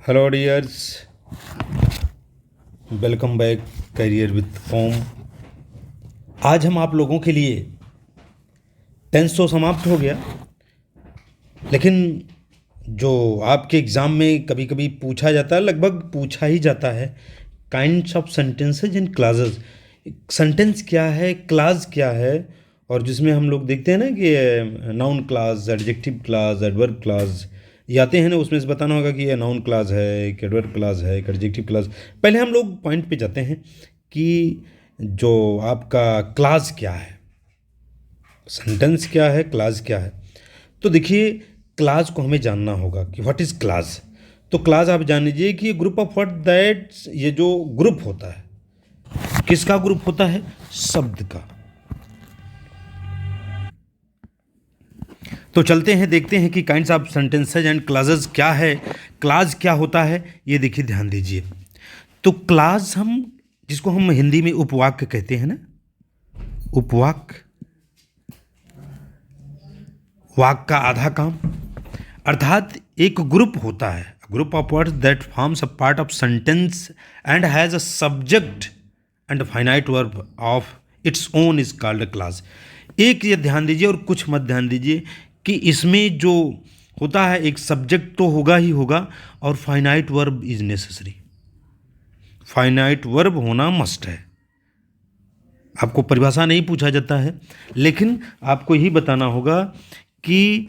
Hello dears, welcome back career with Om. आज हम आप लोगों के लिए टेंस तो समाप्त हो गया, लेकिन जो आपके एग्ज़ाम में कभी कभी पूछा जाता है, लगभग पूछा ही जाता है, kinds of sentences and classes. Sentence क्या है, क्लास क्या है, और जिसमें हम लोग देखते हैं ना कि noun class, adjective class, adverb class ये आते हैं ना, उसमें से बताना होगा कि ये नाउन क्लास है, एक एडवर्ब क्लास है, एक एडजेक्टिव क्लास। पहले हम लोग पॉइंट पे जाते हैं कि जो आपका क्लास क्या है, सेंटेंस क्या है, क्लास क्या है। तो देखिए, क्लास को हमें जानना होगा कि व्हाट इज़ क्लास। तो क्लास आप जान लीजिए कि ग्रुप ऑफ वर्ड दैट, ये जो ग्रुप होता है, किसका ग्रुप होता है? शब्द का। तो चलते हैं, देखते हैं कि kinds of sentences and classes क्या है, क्लास क्या होता है। ये देखिए, ध्यान दीजिए। तो क्लास हम, जिसको हम हिंदी में उपवाक्य कहते हैं ना, उपवाक्य, वाक्य का आधा काम, अर्थात एक ग्रुप होता है, group of words that forms a part of sentence and has a subject and finite verb of its own is called a class. एक ये ध्यान दीजिए और कुछ मत ध्यान दीजिए कि इसमें जो होता है, एक सब्जेक्ट तो होगा ही होगा, और finite verb is necessary. Finite verb होना मस्ट है। आपको परिभाषा नहीं पूछा जाता है, लेकिन आपको यही बताना होगा कि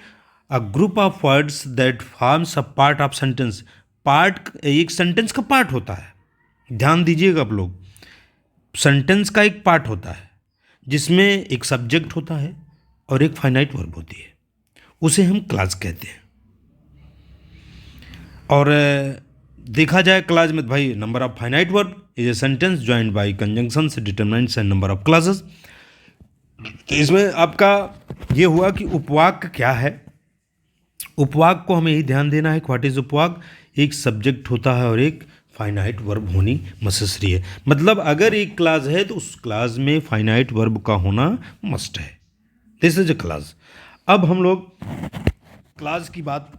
a group of words that forms a part of sentence. Part एक सेंटेंस का पार्ट होता है, ध्यान दीजिएगा आप लोग। सेंटेंस का एक पार्ट होता है जिसमें एक सब्जेक्ट होता है और एक फाइनाइट वर्ब होती है, उसे हम क्लास कहते हैं। और देखा जाए क्लास में, भाई number of finite verb is a sentence joined bye conjunctions determinants and number of classes. तो इसमें आपका ये हुआ कि उपवाक्य क्या है। उपवाक्य को हमें यही ध्यान देना है कि व्हाट इज उपवाक्य। एक सब्जेक्ट होता है और एक फाइनाइट वर्ब होनी नेसेसरी है। मतलब अगर एक क्लास है तो उस क्लास में फाइनाइट वर्ब का होना मस्ट है। This is a class. अब हम लोग क्लास की बात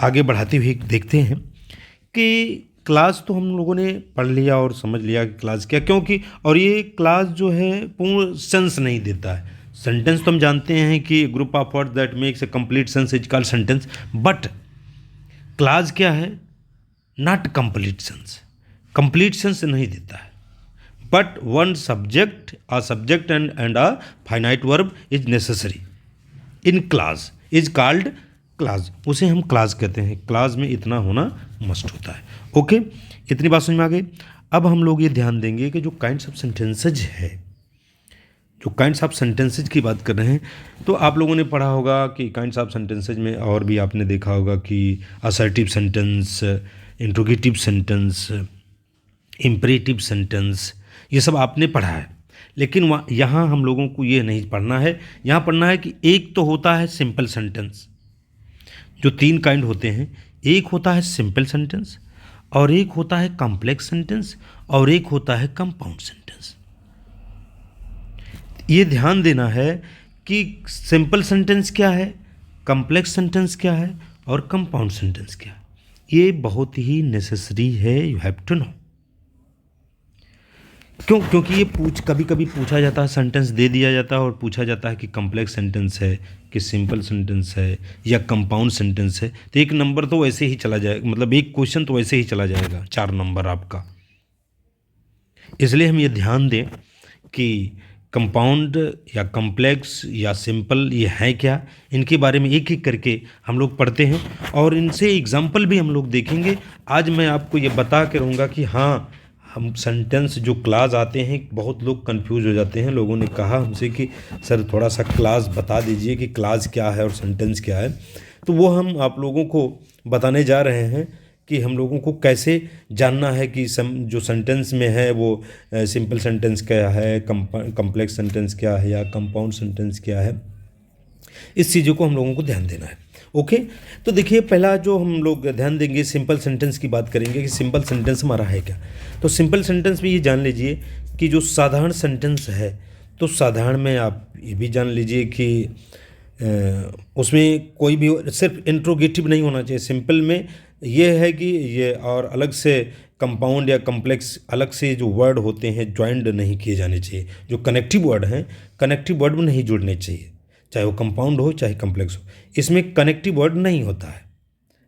आगे बढ़ाते हुए देखते हैं कि क्लास तो हम लोगों ने पढ़ लिया और समझ लिया कि क्लास क्या, क्योंकि और ये क्लास जो है पूर्ण सेंस नहीं देता है। सेंटेंस तो हम जानते हैं कि group of word that makes a complete sense is called sentence, but class क्या है? Not complete sense, complete sense नहीं देता है। But one subject, a subject and a finite verb is necessary in class is called class. उसे हम class कहते हैं। Class में इतना होना मस्ट होता है। ओके, इतनी बात समझ में आ गई। अब हम लोग ये ध्यान देंगे कि जो काइंड्स ऑफ सेंटेंसेज है, जो काइंड्स ऑफ सेंटेंसेज की बात कर रहे हैं, तो आप लोगों ने पढ़ा होगा कि काइंड्स ऑफ सेंटेंसेज में और भी आपने देखा होगा कि assertive sentence, interrogative sentence, imperative sentence, ये सब आपने पढ़ा है। लेकिन यहाँ हम लोगों को ये नहीं पढ़ना है। यहाँ पढ़ना है कि एक तो होता है सिंपल सेंटेंस। जो तीन काइंड होते हैं, एक होता है सिंपल सेंटेंस, और एक होता है कॉम्प्लेक्स सेंटेंस, और एक होता है कंपाउंड सेंटेंस। ये ध्यान देना है कि सिंपल सेंटेंस क्या है, कॉम्प्लेक्स सेंटेंस क्या है, और कंपाउंड सेंटेंस क्या है। ये बहुत ही नेसेसरी है, यू हैव टू नो। क्यों? क्योंकि ये कभी कभी पूछा जाता है, सेंटेंस दे दिया जाता है और पूछा जाता है कि कॉम्प्लेक्स सेंटेंस है कि सिंपल सेंटेंस है या कंपाउंड सेंटेंस है, तो एक नंबर तो वैसे ही चला जाएगा, मतलब एक क्वेश्चन तो वैसे ही चला जाएगा, 4 नंबर आपका। इसलिए हम ये ध्यान दें कि कंपाउंड या कॉम्प्लेक्स या सिंपल ये हैं क्या, इनके बारे में एक एक करके हम लोग पढ़ते हैं और इनसे एग्जाम्पल भी हम लोग देखेंगे। आज मैं आपको ये बता के रहूँगा कि हाँ, हम सेंटेंस जो क्लास आते हैं, बहुत लोग कंफ्यूज हो जाते हैं। लोगों ने कहा हमसे कि सर थोड़ा सा क्लास बता दीजिए कि क्लास क्या है और सेंटेंस क्या है। तो वो हम आप लोगों को बताने जा रहे हैं कि हम लोगों को कैसे जानना है कि जो सेंटेंस में है वो सिंपल सेंटेंस क्या है, कॉम्प्लेक्स सेंटेंस क्या है, या कंपाउंड सेंटेंस क्या है। इस चीज़ों को हम लोगों को ध्यान देना है। ओके, तो देखिए, पहला जो हम लोग ध्यान देंगे, सिंपल सेंटेंस की बात करेंगे कि सिंपल सेंटेंस हमारा है क्या। तो सिंपल सेंटेंस में ये जान लीजिए कि जो साधारण सेंटेंस है, तो साधारण में आप ये भी जान लीजिए कि उसमें कोई भी सिर्फ इंट्रोगेटिव नहीं होना चाहिए। सिंपल में ये है कि ये और अलग से कंपाउंड या कम्प्लेक्स अलग से जो वर्ड होते हैं ज्वाइंड नहीं किए जाने चाहिए। जो कनेक्टिव वर्ड हैं, कनेक्टिव वर्ड में नहीं जुड़ने चाहिए, चाहे वो कंपाउंड हो चाहे कम्प्लेक्स हो। इसमें कनेक्टिव वर्ड नहीं होता है,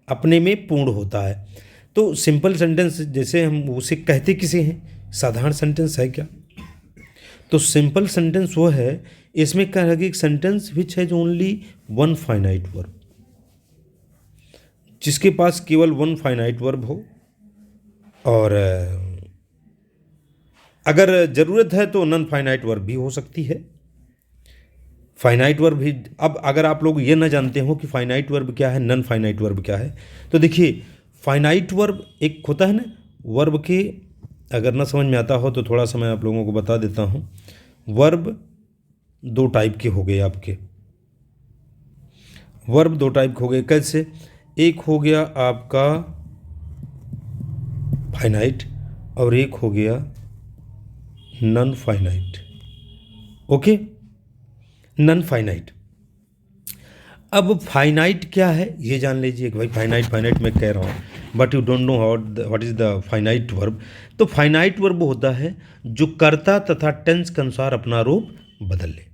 अपने में पूर्ण होता है। तो सिंपल सेंटेंस जैसे हम उसे कहते किसे हैं, साधारण सेंटेंस है क्या? तो सिंपल सेंटेंस वो है, इसमें क्या है कि sentence which has only one finite verb, जिसके पास केवल वन फाइनाइट वर्ब हो, और अगर ज़रूरत है तो नॉन फाइनाइट वर्ब भी हो सकती है, फाइनाइट वर्ब भी। अब अगर आप लोग ये ना जानते हो कि फाइनाइट वर्ब क्या है, नॉन फाइनाइट वर्ब क्या है, तो देखिए फाइनाइट वर्ब एक होता है ना वर्ब के, अगर ना समझ में आता हो तो थोड़ा सा मैं आप लोगों को बता देता हूँ। वर्ब दो टाइप के हो गए आपके, वर्ब दो टाइप के हो गए। कैसे? एक हो गया आपका फाइनाइट और एक हो गया non finite. Okay, non finite. अब फाइनाइट क्या है ये जान लीजिए कि भाई फाइनाइट फाइनाइट मैं कह रहा हूँ, but you don't know what is the finite verb. तो फाइनाइट वर्ब होता है जो कर्ता तथा टेंस के अनुसार अपना रूप बदल ले।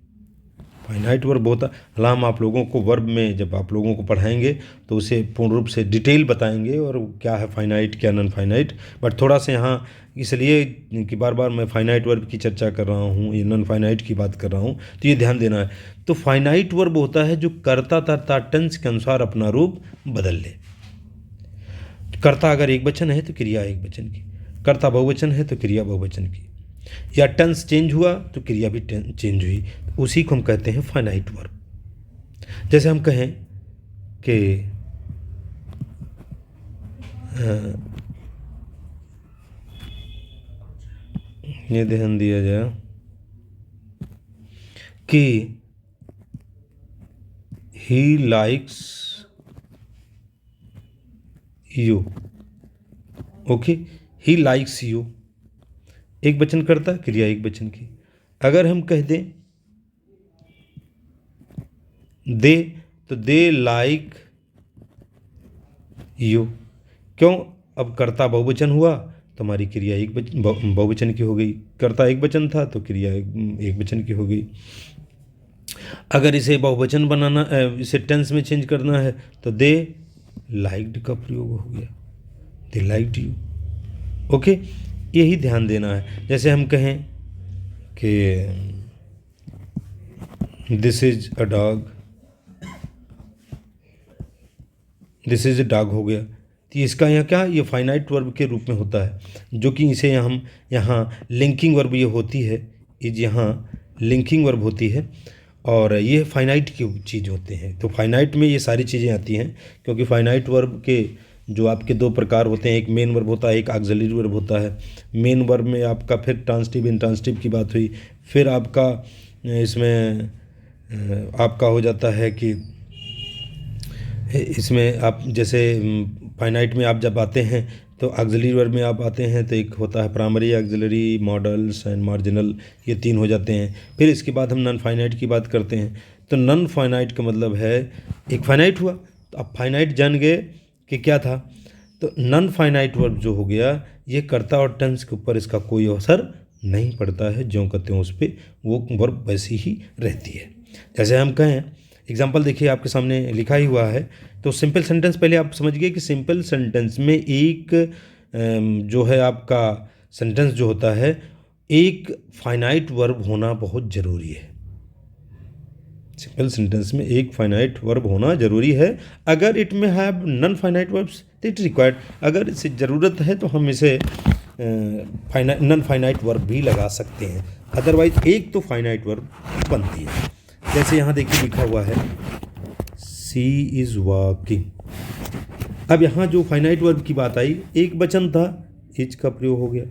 फाइनाइट वर्ब होता, हालांकि हम आप लोगों को वर्ब में जब आप लोगों को पढ़ाएंगे तो उसे पूर्ण रूप से डिटेल बताएंगे और क्या है फाइनाइट क्या नॉन फाइनाइट। बट थोड़ा सा यहाँ इसलिए कि बार बार मैं फाइनाइट वर्ब की चर्चा कर रहा हूँ, ये नॉन फाइनाइट की बात कर रहा हूँ, तो ये ध्यान देना है। तो फाइनाइट वर्ब होता है जो कर्ता तथा टेंस के अनुसार अपना रूप बदल ले। कर्ता अगर एक वचन है तो क्रिया एक वचन की, कर्ता बहुवचन है तो क्रिया बहुवचन की, या टेंस चेंज हुआ तो क्रिया भी चेंज हुई, उसी को हम कहते हैं फाइनाइट वर्ब। जैसे हम कहें कि ये ध्यान दिया जाए कि he likes you. Okay, he likes you एक वचन करता, क्रिया एक वचन की। अगर हम कह दें दे, तो दे लाइक यू। क्यों? अब कर्ता बहुवचन हुआ तो हमारी क्रिया एक बहुवचन की हो गई, कर्ता एक वचन था तो क्रिया एक वचन की हो गई। अगर इसे बहुवचन बनाना, इसे टेंस में चेंज करना है तो दे लाइक्ड का प्रयोग हो गया, दे लाइक्ड यू। ओके, यही ध्यान देना है। जैसे हम कहें कि this is a dog, this is a dog हो गया, तो इसका यहाँ क्या, ये फाइनाइट वर्ब के रूप में होता है, जो कि इसे हम यहाँ लिंकिंग वर्ब ये होती है, इज यहाँ लिंकिंग वर्ब होती है, और ये फाइनाइट की चीज़ होते हैं। तो फाइनाइट में ये सारी चीज़ें आती हैं, क्योंकि फाइनाइट वर्ब के जो आपके दो प्रकार होते हैं, एक मेन वर्ब होता है, एक ऑक्सिलरी वर्ब होता है। मेन वर्ब में आपका फिर ट्रांसिटिव इंट्रांसिटिव की बात हुई, फिर आपका इसमें आपका हो जाता है कि इसमें आप जैसे फाइनाइट में आप जब आते हैं तो ऑक्सिलरी वर्ब में आप आते हैं तो एक होता है primary, auxiliary, models and marginal, ये तीन हो जाते हैं। फिर इसके बाद हम नॉन फाइनाइट की बात करते हैं। तो नॉन फाइनाइट का मतलब है एक फाइनाइट हुआ तो आप फाइनाइट जान गए कि क्या था। तो नॉन फाइनाइट वर्ब जो हो गया, ये कर्ता और टेंस के ऊपर इसका कोई असर नहीं पड़ता है, ज्यों कहते हैं उस पर वो वर्ब वैसी ही रहती है। जैसे हम कहें, एग्जाम्पल देखिए आपके सामने लिखा ही हुआ है। तो सिंपल सेंटेंस पहले आप समझ गए कि सिंपल सेंटेंस में एक जो है आपका सेंटेंस जो होता है, एक फाइनाइट वर्ब होना बहुत ज़रूरी है। सिंपल सेंटेंस में एक फाइनाइट वर्ब होना ज़रूरी है। अगर इट में हैव नॉन फाइनाइट वर्ब्स तो इट रिक्वायर्ड, अगर इसे ज़रूरत है तो हम इसे नॉन फाइनाइट वर्ब भी लगा सकते हैं, अदरवाइज एक तो फाइनाइट वर्ब बनती है। जैसे यहाँ देखिए लिखा हुआ है सी इज़ वॉकिंग। अब यहाँ जो फाइनाइट वर्ब की बात आई, एक वचन था, इज का प्रयोग हो गया।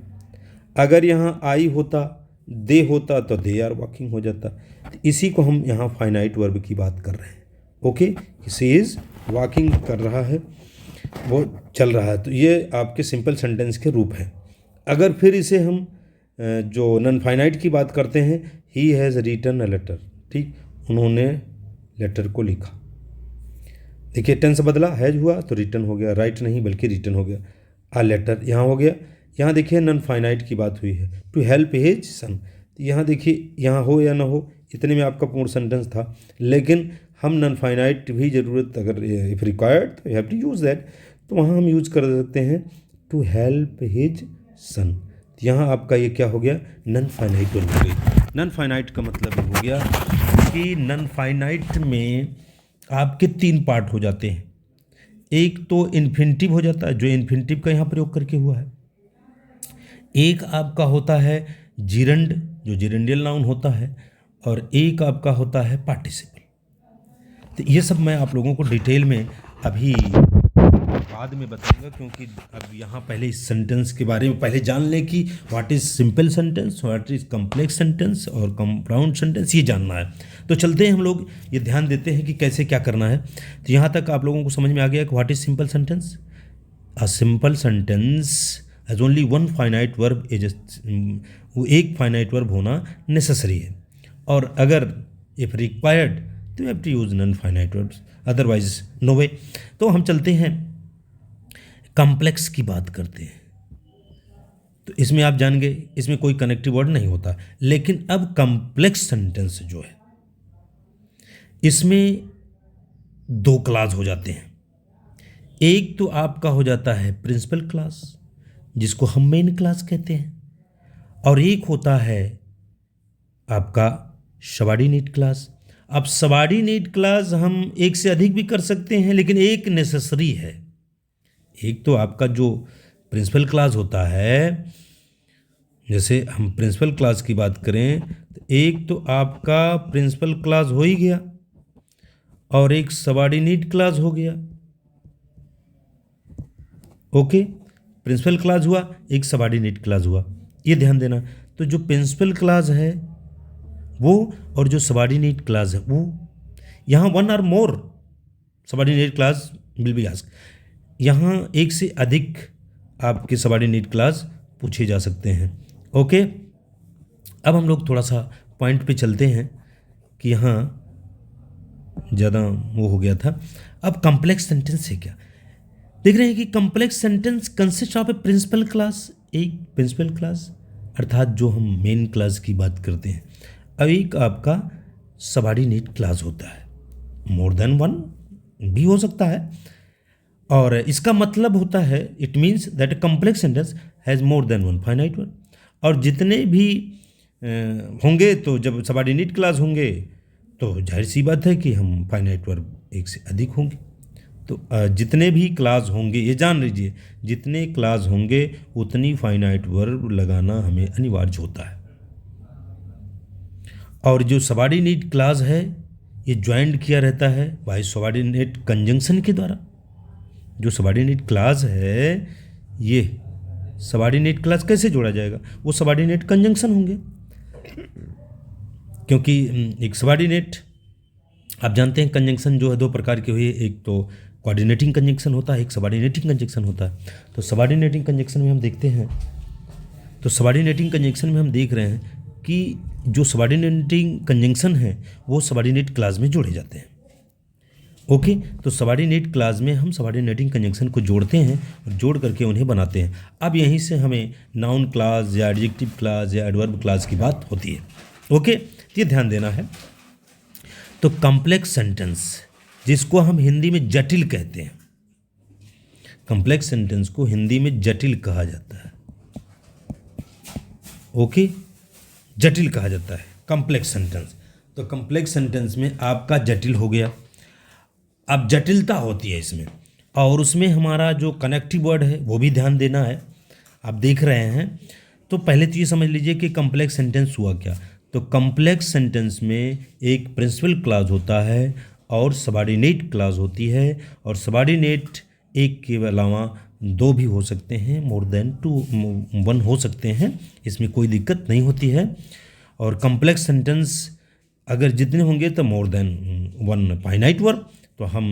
अगर यहाँ आई होता, दे होता तो दे आर वॉकिंग हो जाता। तो इसी को हम यहाँ फाइनाइट वर्ब की बात कर रहे हैं। ओके, सी इज़ वॉकिंग कर रहा है, वो चल रहा है। तो ये आपके सिंपल सेंटेंस के रूप हैं। अगर फिर इसे हम जो नॉन फाइनाइट की बात करते हैं, he has written a letter, ठीक, उन्होंने लेटर को लिखा। देखिए टेंस बदला, हैज हुआ तो रिटर्न हो गया, राइट नहीं बल्कि रिटर्न हो गया। आ लेटर यहाँ हो गया। यहाँ देखिए नन फाइनाइट की बात हुई है, टू हेल्प हिज सन। तो यहाँ देखिए यहाँ हो या ना हो, इतने में आपका पूर्ण सेंटेंस था, लेकिन हम नन फाइनाइट भी ज़रूरत अगर इफ़ रिक्वायर्ड तो you have to use that, तो वहाँ हम यूज कर सकते हैं टू हेल्प हिज सन। तो यहाँ आपका ये क्या हो गया, नन फाइनाइट वर्ब हो गई। नन फाइनाइट का मतलब हो गया कि नन फाइनाइट में आपके 3 पार्ट हो जाते हैं। एक तो इन्फिनिटिव हो जाता है, जो इन्फिनिटिव का यहाँ प्रयोग करके हुआ है। एक आपका होता है जिरंड, जो जिरंडियल नाउन होता है, और एक आपका होता है पार्टिसिपल। तो ये सब मैं आप लोगों को डिटेल में अभी बाद में बताऊंगा, क्योंकि अब यहाँ पहले इस सेंटेंस के बारे में पहले जान लें कि what is simple sentence, what is complex sentence और कंपाउंड सेंटेंस, ये जानना है। तो चलते हैं हम लोग ये ध्यान देते हैं कि कैसे क्या करना है। तो यहाँ तक आप लोगों को समझ में आ गया कि what is simple sentence. A simple sentence has only one finite verb is, वो एक फाइनाइट वर्ब होना नेसेसरी है, और अगर इफ रिक्वायर्ड तो you have to use non finite verbs, otherwise no way. तो हम चलते हैं कॉम्प्लेक्स की बात करते हैं। तो इसमें आप जान गए, इसमें कोई कनेक्टिव वर्ड नहीं होता, लेकिन अब कॉम्प्लेक्स सेंटेंस जो है इसमें 2 क्लास हो जाते हैं। एक तो आपका हो जाता है प्रिंसिपल क्लास, जिसको हम मेन क्लास कहते हैं, और एक होता है आपका सबऑर्डिनेट क्लास। अब सबऑर्डिनेट क्लास हम एक से अधिक भी कर सकते हैं, लेकिन एक नेसेसरी है। एक तो आपका जो प्रिंसिपल क्लास होता है, जैसे हम प्रिंसिपल क्लास की बात करें तो एक तो आपका प्रिंसिपल क्लास हो ही गया, और एक सबऑर्डिनेट क्लास हो गया। ओके, प्रिंसिपल क्लास हुआ, एक सबऑर्डिनेट क्लास हुआ, ये ध्यान देना। तो जो प्रिंसिपल क्लास है वो और जो सबऑर्डिनेट क्लास है वो, यहाँ 1 और more subordinate clause will be asked, यहाँ एक से अधिक आपके सबऑर्डिनेट क्लास पूछे जा सकते हैं। ओके, अब हम लोग थोड़ा सा पॉइंट पे चलते हैं कि यहाँ ज़्यादा वो हो गया था। अब कॉम्प्लेक्स सेंटेंस है क्या, देख रहे हैं कि complex sentence consist of a principal clause, एक प्रिंसिपल क्लास अर्थात जो हम मेन क्लास की बात करते हैं, अब एक आपका सबऑर्डिनेट क्लास होता है, मोर देन 1 भी हो सकता है, और इसका मतलब होता है it means that a complex sentence has more than 1 finite verb. और जितने भी होंगे, तो जब सबऑर्डिनेट क्लास होंगे तो जाहिर सी बात है कि हम फाइनाइट वर्ब एक से अधिक होंगे। तो जितने भी क्लास होंगे, ये जान लीजिए, जितने क्लास होंगे उतनी फाइनाइट वर्ब लगाना हमें अनिवार्य होता है। और जो सबऑर्डिनेट क्लास है ये ज्वाइंट किया रहता है बाय सबऑर्डिनेट कंजंक्शन के द्वारा। जो सबऑर्डिनेट क्लास है, ये सबऑर्डिनेट क्लास कैसे जोड़ा जाएगा, वो सबऑर्डिनेट कंजंक्शन होंगे, क्योंकि एक सबऑर्डिनेट, आप जानते हैं कंजंक्शन जो है 2 प्रकार के हुए, एक तो कोऑर्डिनेटिंग कंजंक्शन होता है, एक सबऑर्डिनेटिंग कंजंक्शन होता है। तो सबऑर्डिनेटिंग कंजंक्शन में हम देखते हैं, तो सबऑर्डिनेटिंग कंजंक्शन में हम देख रहे हैं कि जो सबऑर्डिनेटिंग कंजंक्शन है वो सबऑर्डिनेट क्लास में जोड़े जाते हैं। ओके, तो सबऑर्डिनेट क्लास में हम सबऑर्डिनेटिंग कंजंक्शन को जोड़ते हैं और जोड़ करके उन्हें बनाते हैं। अब यहीं से हमें नाउन क्लास या एडजेक्टिव क्लास या एडवर्ब क्लास की बात होती है। ओके, ये ध्यान देना है। तो कॉम्प्लेक्स सेंटेंस, जिसको हम हिंदी में जटिल कहते हैं, कॉम्प्लेक्स सेंटेंस को हिंदी में जटिल कहा जाता है। ओके, जटिल कहा जाता है कॉम्प्लेक्स सेंटेंस। तो कॉम्प्लेक्स सेंटेंस में आपका जटिल हो गया। अब जटिलता होती है इसमें, और उसमें हमारा जो कनेक्टिव वर्ड है वो भी ध्यान देना है। आप देख रहे हैं, तो पहले तो ये समझ लीजिए कि कॉम्प्लेक्स सेंटेंस हुआ क्या। तो कॉम्प्लेक्स सेंटेंस में एक प्रिंसिपल क्लास होता है और सबऑर्डिनेट क्लास होती है, और सबऑर्डिनेट एक के अलावा 2 भी हो सकते हैं, मोर देन 1 हो सकते हैं, इसमें कोई दिक्कत नहीं होती है। और कॉम्प्लेक्स सेंटेंस अगर जितने होंगे तो मोर देन 1 फाइनाइट वर्ब, तो हम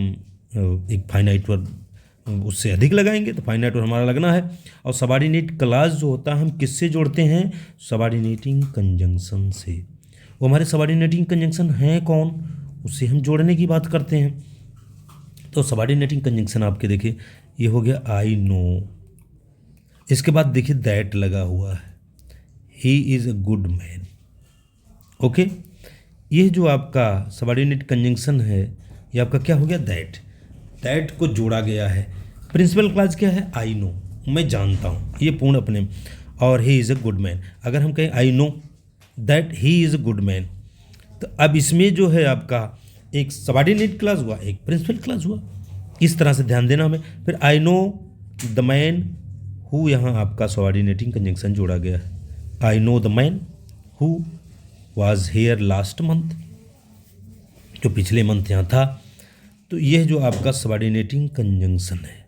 एक फाइनाइट वर्ब उससे अधिक लगाएंगे, तो फाइनाइट वर्ब हमारा लगना है। और सबऑर्डिनेट क्लास जो होता है हम किससे जोड़ते हैं, सबऑर्डिनेटिंग कंजंक्शन से। वो हमारे सबऑर्डिनेटिंग कंजंक्शन हैं कौन, उससे हम जोड़ने की बात करते हैं। तो सबऑर्डिनेटिंग कंजंक्शन आपके देखिए ये हो गया आई नो, इसके बाद देखिए दैट लगा हुआ है, ही is a good man. Okay, ये जो आपका सबऑर्डिनेट कंजंक्शन है ये आपका क्या हो गया, दैट, दैट को जोड़ा गया है। प्रिंसिपल क्लॉज क्या है, आई नो, मैं जानता हूँ, ये पूर्ण अपने, और ही इज़ अ गुड मैन। अगर हम कहें आई know that he is a good man, तो अब इसमें जो है आपका एक सबऑर्डिनेट क्लॉज हुआ, एक प्रिंसिपल क्लॉज हुआ, इस तरह से ध्यान देना हमें। फिर आई नो द मैन हु, यहाँ आपका सबऑर्डिनेटिंग कंजंक्शन जोड़ा गया है, आई know the man who was here last month, जो पिछले मंथ यहाँ था। तो यह जो आपका सबऑर्डिनेटिंग कंजंक्शन है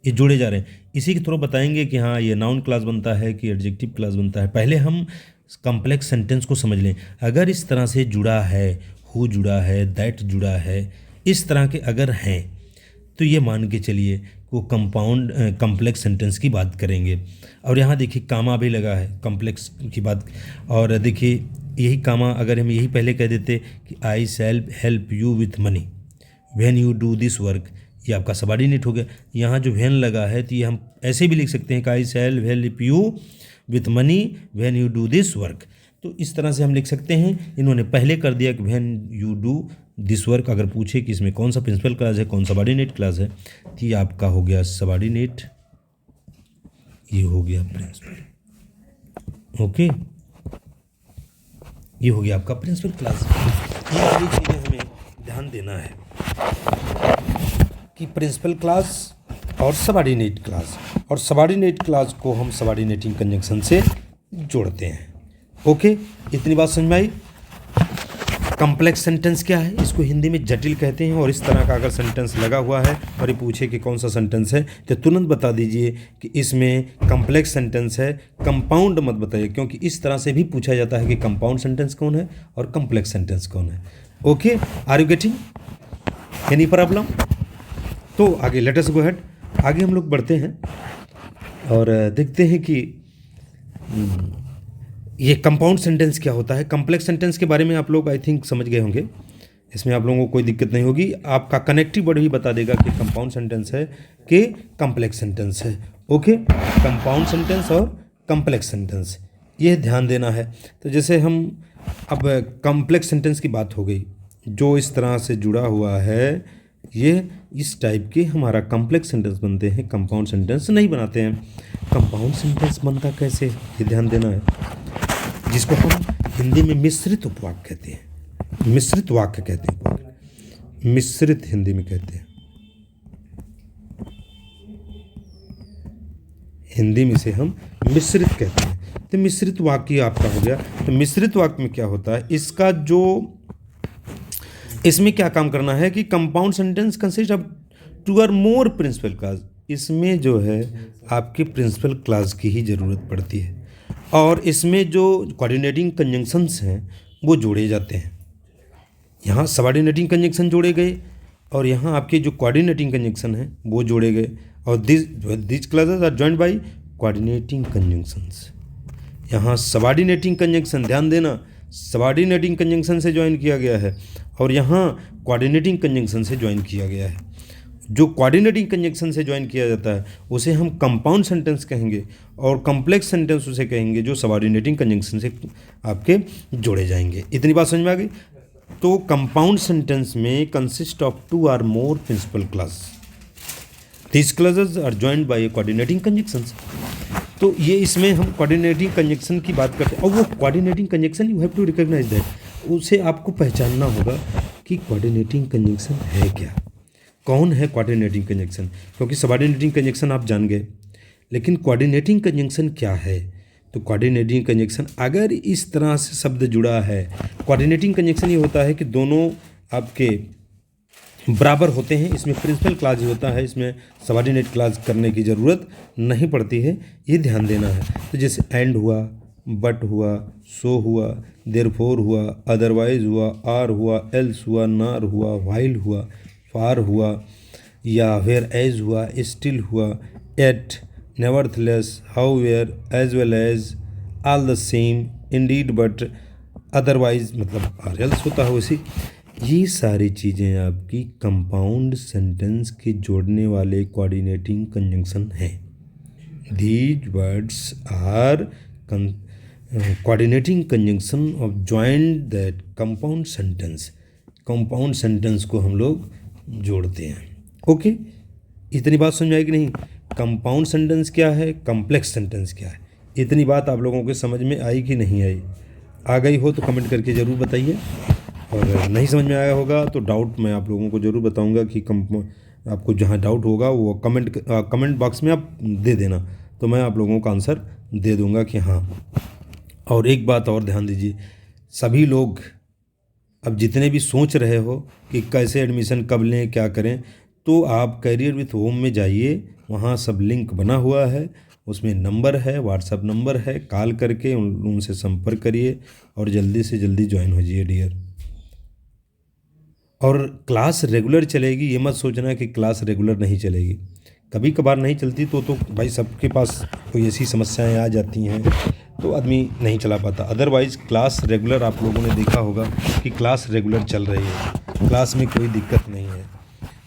ये जोड़े जा रहे हैं। इसी के थ्रू बताएंगे कि हाँ ये नाउन क्लॉज बनता है कि एडजेक्टिव क्लॉज बनता है। पहले हम कॉम्प्लेक्स सेंटेंस को समझ लें। अगर इस तरह से जुड़ा है, हु जुड़ा है, दैट जुड़ा है, इस तरह के अगर हैं तो ये मान के चलिए वो कंपाउंड कॉम्प्लेक्स सेंटेंस की बात करेंगे। और यहाँ देखिए कामा भी लगा है कॉम्प्लेक्स की बात, और देखिए यही कामा अगर हम यही पहले कह देते कि I shall help you with money when you do this work, ये आपका सबऑर्डिनेट हो गया। यहाँ जो व्हेन लगा है तो ये हम ऐसे भी लिख सकते हैं कि I shall help you with money when you do this work. तो इस तरह से हम लिख सकते हैं। इन्होंने पहले कर दिया कि when you do this work. अगर पूछे कि इसमें कौन सा प्रिंसिपल क्लॉज है, कौन सबऑर्डिनेट क्लॉज है, तो ये आपका हो गया सबऑर्डिनेट, ये हो गया प्रिंसिपल। ओके, ये हो गया आपका प्रिंसिपल क्लॉज। ये सारी चीज़ें हमें ध्यान देना है कि प्रिंसिपल क्लॉज और सबऑर्डिनेट क्लॉज, और सबऑर्डिनेट क्लॉज को हम सबऑर्डिनेटिंग कंजंक्शन से जोड़ते हैं। ओके, इतनी बात समझ में आई। कॉम्प्लेक्स सेंटेंस क्या है, इसको हिंदी में जटिल कहते हैं। और इस तरह का अगर सेंटेंस लगा हुआ है और ये पूछे कि कौन सा सेंटेंस है तो तुरंत बता दीजिए कि इसमें कॉम्प्लेक्स सेंटेंस है, कंपाउंड मत बताइए, क्योंकि इस तरह से भी पूछा जाता है कि कंपाउंड सेंटेंस कौन है और कॉम्प्लेक्स सेंटेंस कौन है। Okay, are you getting any problem? तो आगे लेट अस गो अहेड, आगे हम लोग बढ़ते हैं और देखते हैं कि ये कंपाउंड सेंटेंस क्या होता है। कॉम्प्लेक्स सेंटेंस के बारे में आप लोग आई थिंक समझ गए होंगे, इसमें आप लोगों को कोई दिक्कत नहीं होगी। आपका कनेक्टिव वर्ड भी बता देगा कि कंपाउंड सेंटेंस है कि कॉम्प्लेक्स सेंटेंस है। ओके, कंपाउंड सेंटेंस और कॉम्प्लेक्स सेंटेंस, ये ध्यान देना है। तो जैसे हम अब कॉम्प्लेक्स सेंटेंस की बात हो गई, जो इस तरह से जुड़ा हुआ है, ये इस टाइप के हमारा कॉम्प्लेक्स सेंटेंस बनते हैं, कंपाउंड सेंटेंस नहीं बनाते हैं। कंपाउंड सेंटेंस बनता कैसे, ये ध्यान देना है, जिसको हम हिंदी में मिश्रित उपवाक्य कहते हैं, मिश्रित वाक्य कहते हैं, मिश्रित हिंदी में कहते हैं, हिंदी में से हम मिश्रित कहते हैं। तो मिश्रित वाक्य आपका हो गया। तो मिश्रित वाक्य में क्या होता है, इसका जो इसमें क्या काम करना है कि compound sentence consist of two और मोर प्रिंसिपल क्लॉज, इसमें जो है आपके प्रिंसिपल क्लॉज की ही ज़रूरत पड़ती है, और इसमें जो कोऑर्डिनेटिंग कंजंक्शंस हैं वो जोड़े जाते हैं। यहाँ सबऑर्डिनेटिंग कंजंक्शन जोड़े गए और यहाँ आपके जो कोऑर्डिनेटिंग कंजंक्शन हैं वो जोड़े गए, और this clauses are joined by coordinating conjunctions. यहाँ सबऑर्डिनेटिंग कंजंक्शन, ध्यान देना, सबऑर्डिनेटिंग कंजंक्शन से ज्वाइन किया गया है और यहाँ कोऑर्डिनेटिंग कंजंक्शन से ज्वाइन किया गया है। जो कोऑर्डिनेटिंग कंजंक्शन से ज्वाइन किया जाता है उसे हम कंपाउंड सेंटेंस कहेंगे, और कॉम्प्लेक्स सेंटेंस उसे कहेंगे जो सबऑर्डिनेटिंग कंजंक्शन से आपके जोड़े जाएंगे। इतनी बात समझ में आ गई। तो कंपाउंड सेंटेंस में कंसिस्ट ऑफ टू और more principal clause, this clauses are joined by coordinating conjunctions. तो ये इसमें हम कोऑर्डिनेटिंग कंजंक्शन की बात करते हैं, और वो coordinating conjunction you have to recognise that, उसे आपको पहचानना होगा कि कोऑर्डिनेटिंग कंजंक्शन है क्या, कौन है कोऑर्डिनेटिंग कंजंक्शन। क्योंकि सबऑर्डिनेटिंग कंजंक्शन आप जान गए, लेकिन कोऑर्डिनेटिंग कंजंक्शन क्या है। तो कोऑर्डिनेटिंग कंजंक्शन अगर इस तरह से शब्द जुड़ा है, कोऑर्डिनेटिंग कंजंक्शन ये होता है कि दोनों आपके बराबर होते हैं, इसमें प्रिंसिपल क्लॉज ही होता है, इसमें सबऑर्डिनेट क्लॉज करने की ज़रूरत नहीं पड़ती है, ये ध्यान देना है। तो जैसे एंड हुआ, बट हुआ, सो हुआ, देयरफॉर हुआ, अदरवाइज हुआ, आर हुआ, एल्स हुआ, नार हुआ, व्हाइल हुआ, फार हुआ, या वेयर एज हुआ, स्टिल हुआ, yet, nevertheless, however, as well as, all the same, indeed, but, otherwise, मतलब आर एल्स होता है वैसी। ये सारी चीज़ें आपकी कंपाउंड सेंटेंस के जोड़ने वाले कोऑर्डिनेटिंग कंजंक्शन हैं। These words are coordinating conjunction of joined that compound sentence. Compound sentence को हम लोग जोड़ते हैं। ओके, इतनी बात समझ आएगी नहीं? कंपाउंड सेंटेंस क्या है, कॉम्प्लेक्स सेंटेंस क्या है, इतनी बात आप लोगों के समझ में आई कि नहीं आई? आ गई हो तो कमेंट करके ज़रूर बताइए, और नहीं समझ में आया होगा तो डाउट मैं आप लोगों को ज़रूर बताऊंगा कि आपको जहाँ डाउट होगा वो कमेंट बॉक्स में आप दे देना, तो मैं आप लोगों का आंसर दे दूंगा कि हाँ। और एक बात और ध्यान दीजिए, सभी लोग अब जितने भी सोच रहे हो कि कैसे एडमिशन कब लें क्या करें, तो आप करियर विथ होम में जाइए, वहाँ सब लिंक बना हुआ है, उसमें नंबर है, व्हाट्सअप नंबर है, कॉल करके उनसे संपर्क करिए और जल्दी से जल्दी ज्वाइन हो जाइए डियर। और क्लास रेगुलर चलेगी, ये मत सोचना कि क्लास रेगुलर नहीं चलेगी, कभी कभार नहीं चलती तो भाई सबके पास कोई ऐसी समस्याएं आ जाती हैं तो आदमी नहीं चला पाता। अदरवाइज़ क्लास रेगुलर आप लोगों ने देखा होगा कि क्लास रेगुलर चल रही है, क्लास में कोई दिक्कत नहीं है।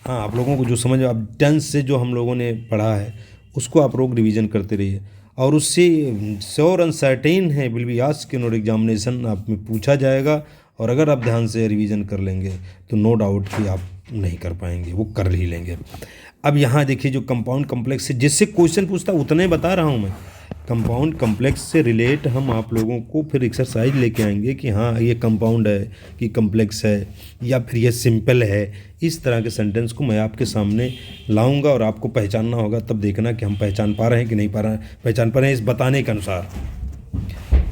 हाँ, आप लोगों को जो समझ, अब 10th से जो हम लोगों ने पढ़ा है उसको आप लोग रिवीजन करते रहिए, और उससे श्योर अनसर्टेन है will be asked in your examination, आप में पूछा जाएगा, और अगर आप ध्यान से रिवीजन कर लेंगे तो नो डाउट कि आप नहीं कर पाएंगे, वो कर ही लेंगे। अब यहाँ देखिए, जो कंपाउंड कॉम्प्लेक्स से जिससे क्वेश्चन पूछता उतने बता रहा हूँ मैं, कंपाउंड कॉम्प्लेक्स से रिलेट हम आप लोगों को फिर एक्सरसाइज लेके आएंगे कि हाँ ये कंपाउंड है कि कॉम्प्लेक्स है या फिर ये सिंपल है। इस तरह के सेंटेंस को मैं आपके सामने लाऊंगा और आपको पहचानना होगा, तब देखना कि हम पहचान पा रहे हैं कि नहीं पहचान पा रहे हैं इस बताने के अनुसार,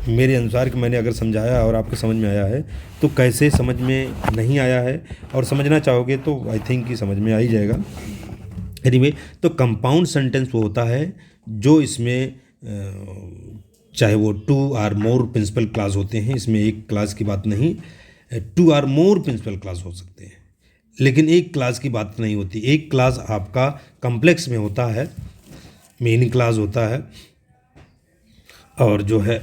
मेरे अनुसार कि मैंने अगर समझाया और आपको समझ में आया है तो कैसे समझ में नहीं आया है, और समझना चाहोगे तो आई थिंक कि समझ में आ ही जाएगा। एनीवे, तो कंपाउंड सेंटेंस वो होता है जो इसमें चाहे वो 2 और मोर प्रिंसिपल क्लास होते हैं, इसमें एक क्लास की बात नहीं, 2 और मोर प्रिंसिपल क्लास हो सकते हैं, लेकिन एक क्लास की बात नहीं होती। एक क्लास आपका कॉम्प्लेक्स में होता है, मेन क्लास होता है, और जो है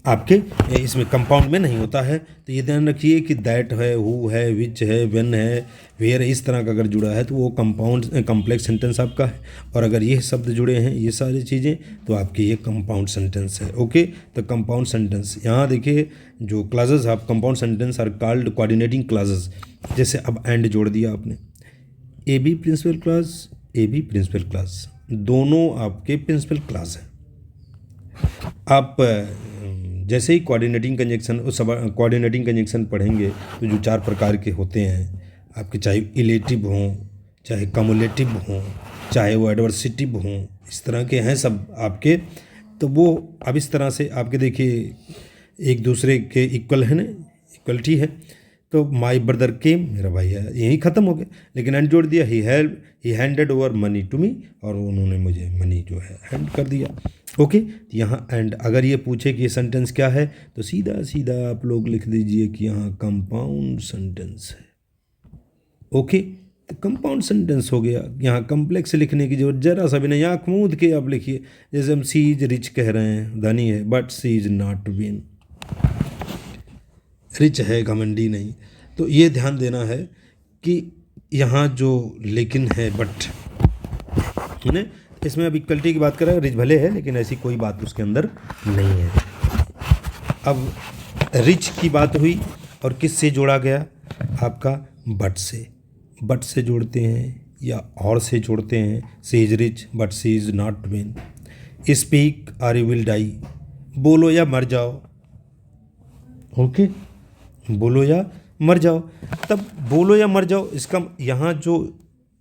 आपके इसमें कंपाउंड में नहीं होता है। तो ये ध्यान रखिए कि दैट है, हु है, विच है, व्हेन है, वेयर है, इस तरह का अगर जुड़ा है तो वो कंपाउंड कॉम्प्लेक्स सेंटेंस आपका है, और अगर ये शब्द जुड़े हैं ये सारी चीज़ें तो आपके ये कंपाउंड सेंटेंस है। ओके, तो कंपाउंड सेंटेंस यहाँ देखिए, जो क्लासेस आप compound sentence are called coordinating clauses. जैसे अब एंड जोड़ दिया आपने, A B principal clause, A B principal clause, दोनों आपके प्रिंसिपल क्लास हैं। आप जैसे ही कोऑर्डिनेटिंग कंजंक्शन पढ़ेंगे तो जो 4 प्रकार के होते हैं आपके, चाहे इलेटिव हों, चाहे कमुलेटिव हों, चाहे वो एडवर्सिटिव हों, इस तरह के हैं सब आपके। तो वो अब इस तरह से आपके देखिए एक दूसरे के इक्वल है ना, इक्वलिटी है। तो माई ब्रदर केम, मेरा भाई है, यही ख़त्म हो गया, लेकिन एंड जोड़ दिया, he handed over money to me, और उन्होंने मुझे मनी जो है हैंड कर दिया। ओके, तो यहाँ एंड अगर ये पूछे कि ये सेंटेंस क्या है तो सीधा सीधा आप लोग लिख दीजिए कि यहाँ कंपाउंड सेंटेंस है। ओके, तो कंपाउंड सेंटेंस हो गया, यहाँ कॉम्प्लेक्स लिखने की जरूरत जरा सा भी नहीं, आँख मूंद के आप लिखिए। जैसे हम सी इज रिच कह रहे हैं, धनी है, but she is not vain, rich है घमंडी नहीं। तो ये ध्यान देना है कि यहाँ जो लेकिन है बट है, इसमें अब इक्वलिटी की बात करें, रिच भले है लेकिन ऐसी कोई बात उसके अंदर नहीं है। अब रिच की बात हुई और किस से जोड़ा गया, आपका बट से जोड़ते हैं या और से जोड़ते हैं। She is rich but she is not vain, speak और यू विल डाई, बोलो या मर जाओ। ओके, बोलो या मर जाओ। तब बोलो या मर जाओ, इसका यहाँ जो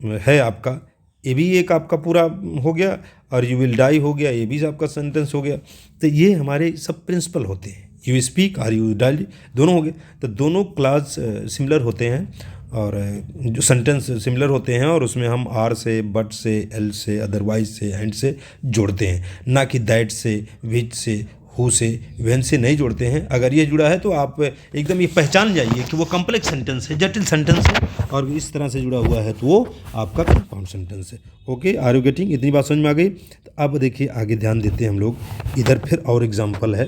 है आपका, ये भी एक आपका पूरा हो गया, और यू विल डाई हो गया, ये भी आपका सेंटेंस हो गया। तो ये हमारे सब प्रिंसिपल होते हैं, यू स्पीक और यू डाई दोनों हो गए। तो दोनों क्लास सिमिलर होते हैं और जो सेंटेंस सिमिलर होते हैं, और उसमें हम आर से, बट से, एल से, अदरवाइज से, एंड से जोड़ते हैं, ना कि दैट से, विच से, हु से, व्हेन से नहीं जोड़ते हैं। अगर ये जुड़ा है तो आप एकदम ये पहचान जाइए कि वो कॉम्प्लेक्स सेंटेंस है, जटिल सेंटेंस है, और इस तरह से जुड़ा हुआ है तो वो आपका कंपाउंड सेंटेंस है। Okay, are you getting? इतनी बात समझ में आ गई? तो अब देखिए आगे ध्यान देते हैं हम लोग, इधर फिर और एग्जाम्पल है।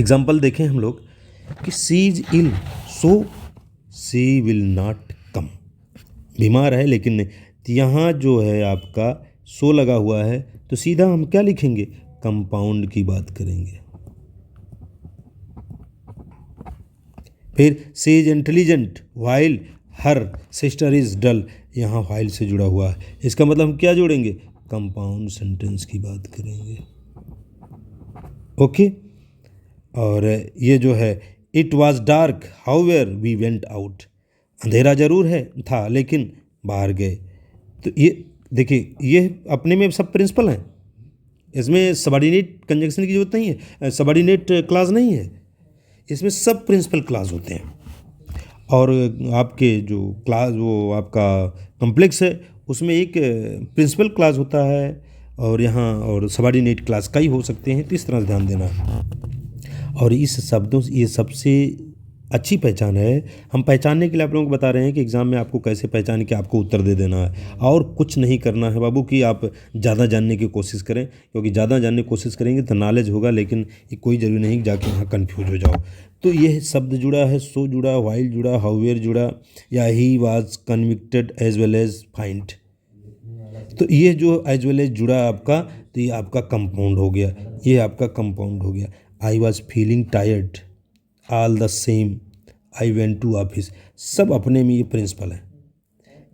एग्जाम्पल देखें हम लोग, कि she is ill so she will not come, बीमार है लेकिन यहाँ जो है आपका सो लगा हुआ है, तो सीधा हम क्या लिखेंगे, कंपाउंड की बात करेंगे। फिर she is intelligent while her sister is dull, यहाँ वाइल से जुड़ा हुआ है, इसका मतलब हम क्या जोड़ेंगे, कंपाउंड सेंटेंस की बात करेंगे। ओके, और ये जो है it was dark however we went out, अंधेरा जरूर है था लेकिन बाहर गए। तो ये देखिए, ये अपने में सब प्रिंसिपल हैं, इसमें सबऑर्डिनेट कंजंक्शन की जरूरत नहीं है, सबऑर्डिनेट क्लास नहीं है, इसमें सब प्रिंसिपल क्लास होते हैं। और आपके जो क्लास वो आपका कॉम्प्लेक्स है उसमें एक प्रिंसिपल क्लास होता है और यहाँ और सबऑर्डिनेट क्लास कई हो सकते हैं, तो इस तरह से ध्यान देना है। और इस शब्दों से ये सबसे अच्छी पहचान है, हम पहचानने के लिए आप लोगों को बता रहे हैं कि एग्ज़ाम में आपको कैसे पहचान के आपको उत्तर दे देना है, और कुछ नहीं करना है बाबू कि आप ज़्यादा जानने की कोशिश करें, क्योंकि ज़्यादा जानने की कोशिश करेंगे तो नॉलेज होगा, लेकिन ये कोई ज़रूरी नहीं कि जाके वहाँ कन्फ्यूज हो जाओ। तो ये शब्द जुड़ा है, सो जुड़ा, वाइल जुड़ा, हाउएवर जुड़ा, या he was convicted as well as fined, तो ये जो एज वेल एज जुड़ा आपका, तो ये आपका कंपाउंड हो गया, ये आपका कंपाउंड हो गया। I was feeling tired all the same I went to office, सब अपने में ये प्रिंसिपल है।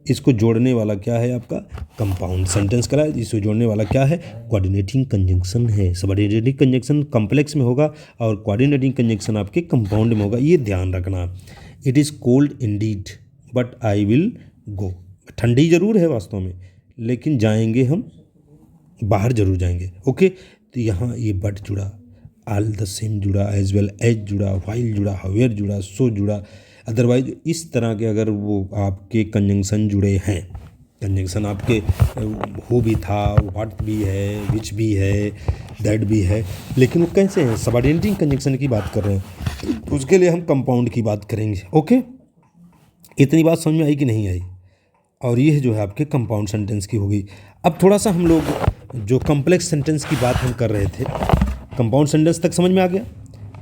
इसको जोड़ने वाला क्या है आपका, कंपाउंड सेंटेंस करा, इसको जोड़ने वाला क्या है, कोऑर्डिनेटिंग कंजंक्शन है। सबऑर्डिनेटिंग कंजंक्शन कॉम्प्लेक्स में होगा और कोऑर्डिनेटिंग कंजंक्शन आपके कंपाउंड में होगा, ये ध्यान रखना। It is cold Indeed but I will go, ठंडी ज़रूर है वास्तव में लेकिन जाएंगे हम, बाहर जरूर जाएंगे। ओके, तो यहाँ ये बट जुड़ा, ऑल द सेम जुड़ा, एज वेल एज जुड़ा, वाइल जुड़ा, हाउएवर जुड़ा, सो जुड़ा। अदरवाइज इस तरह के अगर वो आपके कंजंक्शन जुड़े हैं, कंजंक्शन आपके हो भी था, व्हाट भी है, विच भी है, दैट भी है, लेकिन वो कैसे हैं, सबऑर्डिनेटिंग कंजंक्शन की बात कर रहे हैं, उसके लिए हम कंपाउंड की बात करेंगे। ओके, इतनी बात समझ में आई कि नहीं आई, और ये जो है आपके कंपाउंड सेंटेंस की होगी। अब थोड़ा सा हम लोग जो कॉम्प्लेक्स सेंटेंस की बात हम कर रहे थे, कंपाउंड सेंटेंस तक समझ में आ गया,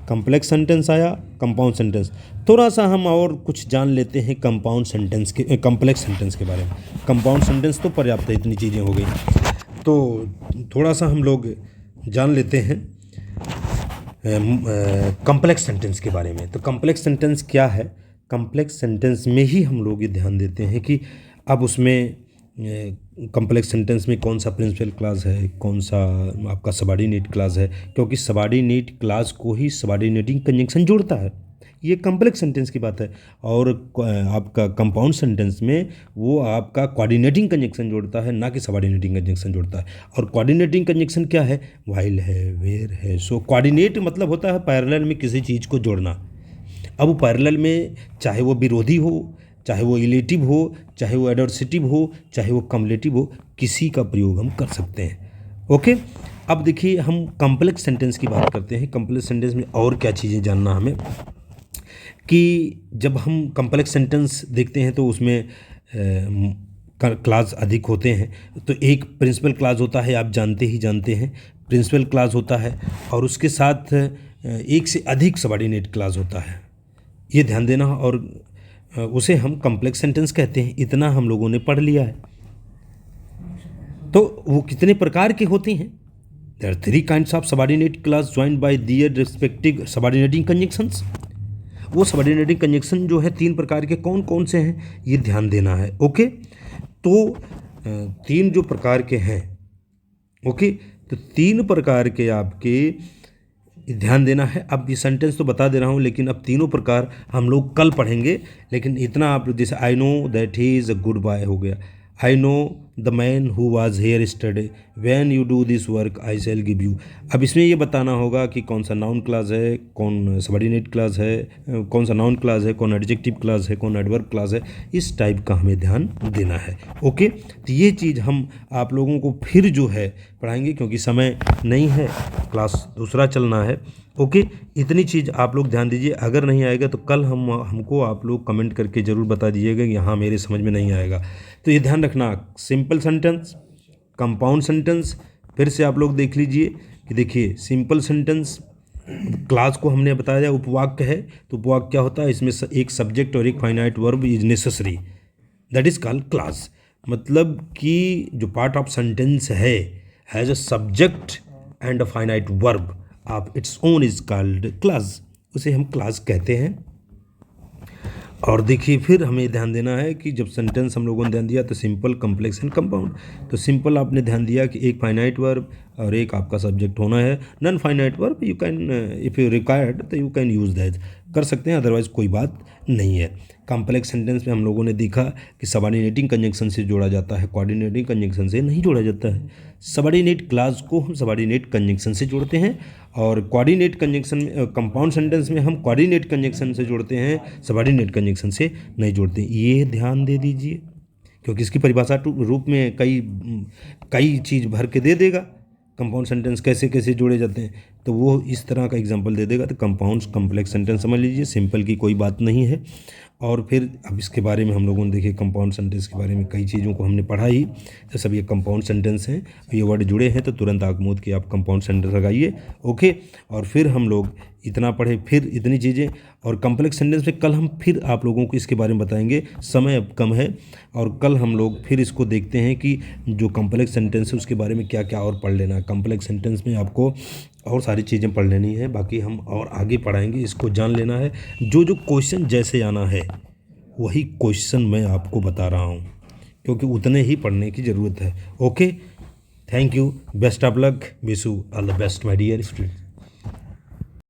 कॉम्प्लेक्स सेंटेंस आया, कंपाउंड सेंटेंस, थोड़ा सा हम और कुछ जान लेते हैं कंपाउंड सेंटेंस के, कॉम्प्लेक्स सेंटेंस के बारे में। कंपाउंड सेंटेंस तो पर्याप्त है, इतनी चीज़ें हो गई, तो थोड़ा सा हम लोग जान लेते हैं कॉम्प्लेक्स सेंटेंस के बारे में। तो कॉम्प्लेक्स सेंटेंस क्या है, कॉम्प्लेक्स सेंटेंस में ही हम लोग ये ध्यान देते हैं कि अब उसमें कॉम्प्लेक्स सेंटेंस में कौन सा प्रिंसिपल क्लास है, कौन सा आपका सबऑर्डिनेट क्लास है, क्योंकि सबऑर्डिनेट क्लास को ही सबऑर्डिनेटिंग कंजंक्शन जोड़ता है, ये कॉम्प्लेक्स सेंटेंस की बात है। और आपका कंपाउंड सेंटेंस में वो आपका कोऑर्डिनेटिंग कंजंक्शन जोड़ता है, ना कि सबऑर्डिनेटिंग कंजंक्शन जोड़ता है। और कोऑर्डिनेटिंग कंजंक्शन क्या है, व्हाइल है, वेयर है, सो। कोऑर्डिनेट मतलब होता है पैरेलल में किसी चीज़ को जोड़ना। अब वो पैरेलल में चाहे वो विरोधी हो, चाहे वो इलेटिव हो, चाहे वो एडवर्सिटिव हो, चाहे वो कम्युलेटिव हो, किसी का प्रयोग हम कर सकते हैं। ओके, अब देखिए हम कॉम्प्लेक्स सेंटेंस की बात करते हैं। कॉम्प्लेक्स सेंटेंस में और क्या चीज़ें जानना हमें, कि जब हम कॉम्प्लेक्स सेंटेंस देखते हैं तो उसमें क्लास अधिक होते हैं। तो एक प्रिंसिपल क्लास होता है, आप जानते हैं, प्रिंसिपल क्लास होता है, और उसके साथ एक से अधिक सबऑर्डिनेट क्लास होता है, ये ध्यान देना। और उसे हम कॉम्प्लेक्स सेंटेंस कहते हैं, इतना हम लोगों ने पढ़ लिया है। तो वो कितने प्रकार के होते हैं, there are 3 kinds of subordinate clause joined by their respective subordinating conjunctions. वो सबऑर्डिनेटिंग कंजंक्शन जो है 3 प्रकार के कौन कौन से हैं, ये ध्यान देना है। ओके, तो 3 जो प्रकार के हैं, ओके, तो 3 प्रकार के आपके ध्यान देना है। अब ये सेंटेंस तो बता दे रहा हूँ, लेकिन अब तीनों प्रकार हम लोग कल पढ़ेंगे, लेकिन इतना आप जैसे I know that he is a good boy हो गया, I know the man who was here yesterday, when you do this work I shall give you. अब इसमें ये बताना होगा कि कौन सा नाउन क्लास है, कौन सबऑर्डिनेट क्लास है, कौन सा नाउन क्लास है, कौन एडजेक्टिव क्लास है, कौन एडवर्ब क्लास है, इस टाइप का हमें ध्यान देना है। ओके, तो ये चीज़ हम आप लोगों को फिर जो है पढ़ाएंगे, क्योंकि समय नहीं है, क्लास दूसरा चलना है। ओके, इतनी चीज़ आप लोग ध्यान दीजिए। अगर नहीं आएगा तो कल हमको आप लोग कमेंट करके ज़रूर बता दीजिएगा कि हाँ मेरे समझ में नहीं आएगा। तो ये ध्यान रखना, सिंपल सेंटेंस, कंपाउंड सेंटेंस, फिर से आप लोग देख लीजिए कि देखिए सिंपल सेंटेंस क्लास को हमने बताया जाए उपवाक्य है, तो उपवाक्य क्या होता है, इसमें एक सब्जेक्ट और एक finite verb is necessary, that is called class. मतलब कि जो पार्ट ऑफ सेंटेंस है has a subject and a finite verb of its own is called class, उसे हम क्लास कहते हैं। और देखिए फिर हमें ध्यान देना है कि जब सेंटेंस हम लोगों ने ध्यान दिया तो सिंपल, कॉम्प्लेक्स एंड कंपाउंड। तो सिंपल आपने ध्यान दिया कि एक फाइनाइट वर्ब और एक आपका सब्जेक्ट होना है। Non finite verb you can, if you required तो यू कैन यूज़ दैट, कर सकते हैं, अदरवाइज कोई बात नहीं है। कॉम्प्लेक्स सेंटेंस में हम लोगों ने देखा कि सबऑर्डिनेटिंग कंजंक्शन से जोड़ा जाता है, कोऑर्डिनेटिंग कंजंक्शन से नहीं जोड़ा जाता है। सबऑर्डिनेट क्लास को हम सबऑर्डिनेट कंजंक्शन से जोड़ते हैं, और कोऑर्डिनेट कंजंक्शन में, कंपाउंड सेंटेंस में हम कोऑर्डिनेट कंजंक्शन से जोड़ते हैं, सबऑर्डिनेट कंजंक्शन से नहीं जोड़ते। ये ध्यान दे दीजिए, क्योंकि इसकी परिभाषा रूप में कई चीज़ भर के दे देगा। कंपाउंड सेंटेंस कैसे कैसे जोड़े जाते हैं, तो वो इस तरह का एग्जांपल दे देगा। तो कंपाउंड कॉम्प्लेक्स सेंटेंस समझ लीजिए, सिंपल की कोई बात नहीं है। और फिर अब इसके बारे में हम लोगों ने देखिए, कंपाउंड सेंटेंस के बारे में कई चीज़ों को हमने पढ़ा ही। तो सब ये कंपाउंड सेंटेंस हैं, ये वर्ड जुड़े हैं तो तुरंत आगमोद के आप कंपाउंड सेंटेंस लगाइए, ओके। और फिर हम लोग इतना पढ़े, फिर इतनी चीज़ें, और कॉम्प्लेक्स सेंटेंस में कल हम फिर आप लोगों को इसके बारे में बताएंगे, समय अब कम है। और कल हम लोग फिर इसको देखते हैं कि जो कॉम्प्लेक्स सेंटेंस है उसके बारे में क्या क्या और पढ़ लेना है। कॉम्प्लेक्स सेंटेंस में आपको और सारी चीज़ें पढ़ लेनी है, बाकी हम और आगे पढ़ाएंगे, इसको जान लेना है। जो जो क्वेश्चन जैसे आना है वही क्वेश्चन मैं आपको बता रहा हूँ, क्योंकि उतने ही पढ़ने की ज़रूरत है, okay. Thank you, best of luck, wish you all the best my dear student.